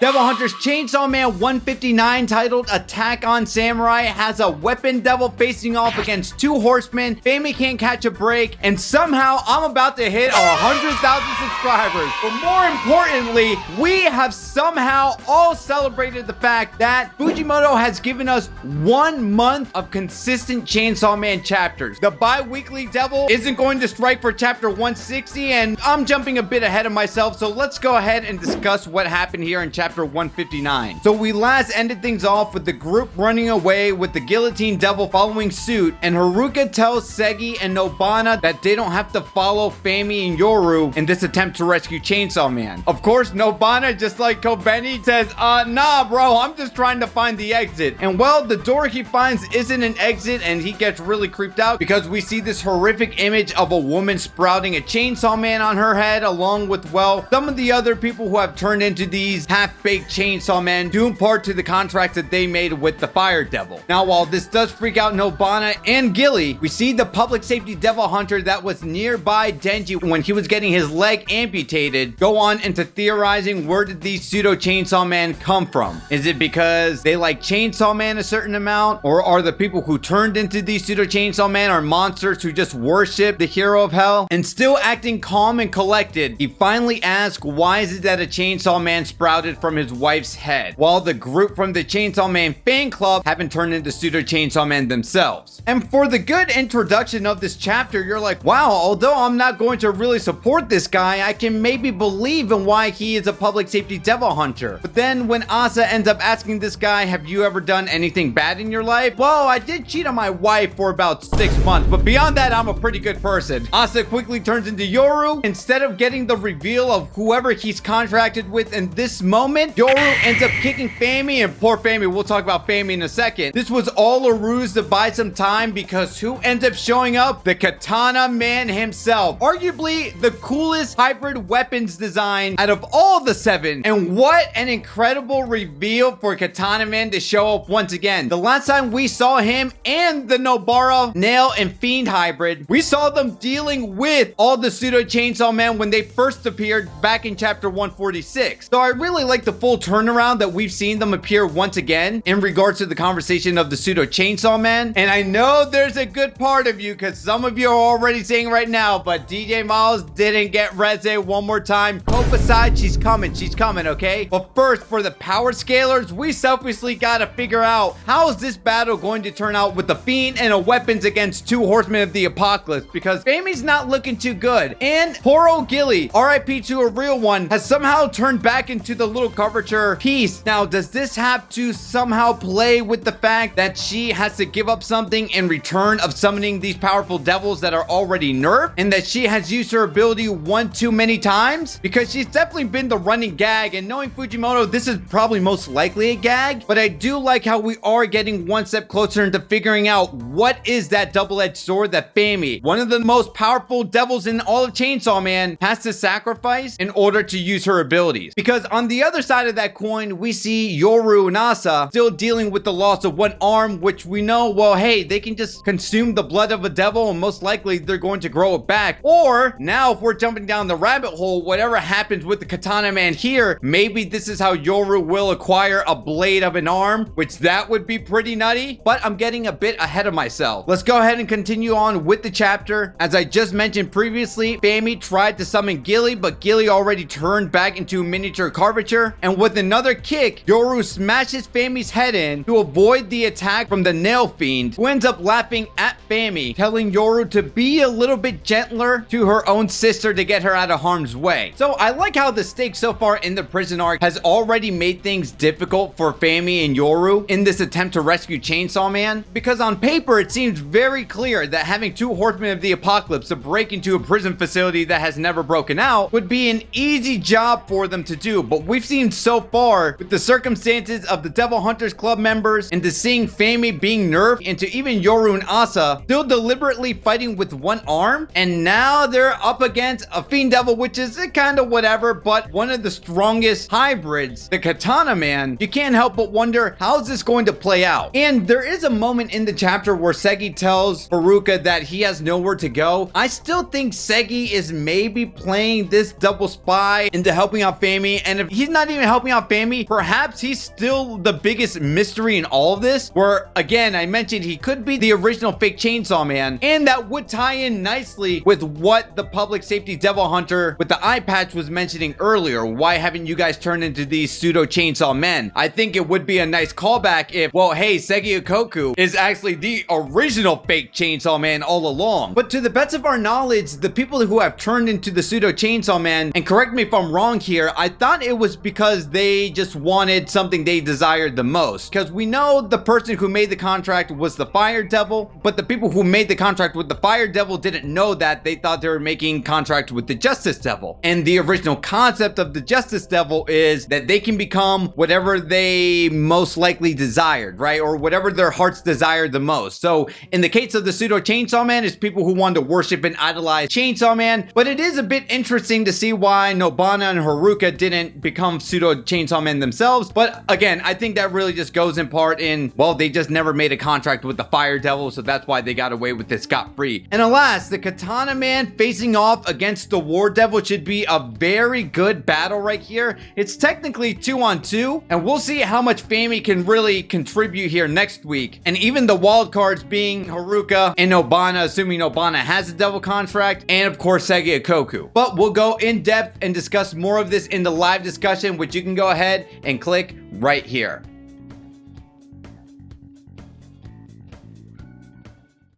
Devil Hunters Chainsaw Man 159, titled Attack on Samurai, has a weapon devil facing off against two horsemen. Fami can't catch a break, and somehow I'm about to hit 100,000 subscribers. But more importantly, we have somehow all celebrated the fact that Fujimoto has given us 1 month of consistent Chainsaw Man chapters. The bi-weekly devil isn't going to strike for chapter 160, and I'm jumping a bit ahead of myself, so let's go ahead and discuss what happened here in chapter 159. So we last ended things off with the group running away with the guillotine devil following suit, and Haruka tells Segi and Nobana that they don't have to follow Fami and Yoru in this attempt to rescue Chainsaw Man. Of course, Nobana, just like Kobeni, says, nah bro, I'm just trying to find the exit. And well, the door he finds isn't an exit, and he gets really creeped out because we see this horrific image of a woman sprouting a Chainsaw Man on her head, along with, well, some of the other people who have turned into these half-baked Chainsaw Men, due in part to the contract that they made with the Fire Devil. Now, while this does freak out Nobana and Gilly, we see the public safety devil hunter that was nearby Denji when he was getting his leg amputated go on into theorizing, where did these Pseudo Chainsaw Men come from? Is it because they like Chainsaw Man a certain amount? Or are the people who turned into these Pseudo Chainsaw Men are monsters who just worship the hero of hell? And still acting calm and collected, he finally asks, why is it that a Chainsaw Man sprouted from his wife's head, while the group from the Chainsaw Man fan club haven't turned into Pseudo Chainsaw Men themselves? And for the good introduction of this chapter, you're like, wow, although I'm not going to really support this guy, I can maybe believe in why he is a public safety devil hunter. But then when Asa ends up asking this guy, have you ever done anything bad in your life? Well, I did cheat on my wife for about 6 months, but beyond that, I'm a pretty good person. Asa quickly turns into Yoru. Instead of getting the reveal of whoever he's contracted with in this moment, Yoru ends up kicking Fami, and poor Fami, we'll talk about Fami in a second. This was all a ruse to buy some time, because who ends up showing up? The Katana Man himself. Arguably the coolest hybrid weapons design out of all the 7. And what an incredible reveal for Katana Man to show up once again. The last time we saw him and the Nobara, Nail, and Fiend hybrid, we saw them dealing with all the Pseudo Chainsaw Men when they first appeared back in chapter 146. So I really like the full turnaround that we've seen them appear once again in regards to the conversation of the Pseudo Chainsaw Man. And I know there's a good part of you, because some of you are already saying right now, but DJ Miles didn't get Reze one more time. Hope aside, she's coming, okay? But first, for the power scalers, we selfishly gotta figure out, how is this battle going to turn out with the Fiend and a weapons against 2 horsemen of the apocalypse? Because Fami's not looking too good. And poor old Gilly, RIP to a real one, has somehow turned back into the little curvature piece. Now, does this have to somehow play with the fact that she has to give up something in return of summoning these powerful devils that are already nerfed, and that she has used her ability one too many times? Because she's definitely been the running gag, and knowing Fujimoto, this is probably most likely a gag, but I do like how we are getting one step closer into figuring out what is that double-edged sword that Fami, one of the most powerful devils in all of Chainsaw Man, has to sacrifice in order to use her abilities. Because on the other side of that coin, we see Yoru and Asa still dealing with the loss of one arm, which we know, well, hey, they can just consume the blood of a devil, and most likely they're going to grow it back. Or now, if we're jumping down the rabbit hole, whatever happens with the Katana Man here, maybe this is how Yoru will acquire a blade of an arm, which that would be pretty nutty. But I'm getting a bit ahead of myself. Let's go ahead and continue on with the chapter. As I just mentioned previously, Fami tried to summon Gilly, but Gilly already turned back into a miniature curvature, and with another kick, Yoru smashes Fami's head in to avoid the attack from the Nail Fiend, who ends up laughing at Fami, telling Yoru to be a little bit gentler to her own sister to get her out of harm's way. So I like how the stakes so far in the prison arc has already made things difficult for Fami and Yoru in this attempt to rescue Chainsaw Man, because on paper it seems very clear that having 2 horsemen of the apocalypse to break into a prison facility that has never broken out would be an easy job for them to do. But we've seen so far, with the circumstances of the Devil Hunters Club members, and to seeing Fami being nerfed, into even Yoru and Asa still deliberately fighting with one arm, and now they're up against a Fiend Devil, which is kind of whatever, but one of the strongest hybrids, the Katana Man. You can't help but wonder, how's this going to play out? And there is a moment in the chapter where Segi tells Haruka that he has nowhere to go. I still think Segi is maybe playing this double spy into helping out Fami, and if he's not not even helping out Fami. Perhaps he's still the biggest mystery in all of this, where again, I mentioned he could be the original fake Chainsaw Man, and that would tie in nicely with what the public safety devil hunter with the eye patch was mentioning earlier. Why haven't you guys turned into these pseudo chainsaw men? I think it would be a nice callback if, well, hey, Segi Ikoku is actually the original fake Chainsaw Man all along. But to the best of our knowledge, the people who have turned into the Pseudo Chainsaw Man, and correct me if I'm wrong here, I thought it was because they just wanted something they desired the most. Because we know the person who made the contract was the Fire Devil, but the people who made the contract with the Fire Devil didn't know that. They thought they were making contract with the Justice Devil. And the original concept of the Justice Devil is that they can become whatever they most likely desired, right? Or whatever their hearts desired the most. So in the case of the Pseudo Chainsaw Man, it's people who wanted to worship and idolize Chainsaw Man. But it is a bit interesting to see why Nobana and Haruka didn't become Pseudo Chainsaw Men themselves. But again, I think that really just goes in part in, well, they just never made a contract with the Fire Devil, so that's why they got away with this scot-free. And alas, the Katana Man facing off against the War Devil should be a very good battle right here. It's technically 2-on-2, and we'll see how much Fami can really contribute here next week. And even the wild cards being Haruka and Nobana, assuming Nobana has a devil contract, and of course Segi Ikoku. But we'll go in depth and discuss more of this in the live discussion, which you can go ahead and click right here.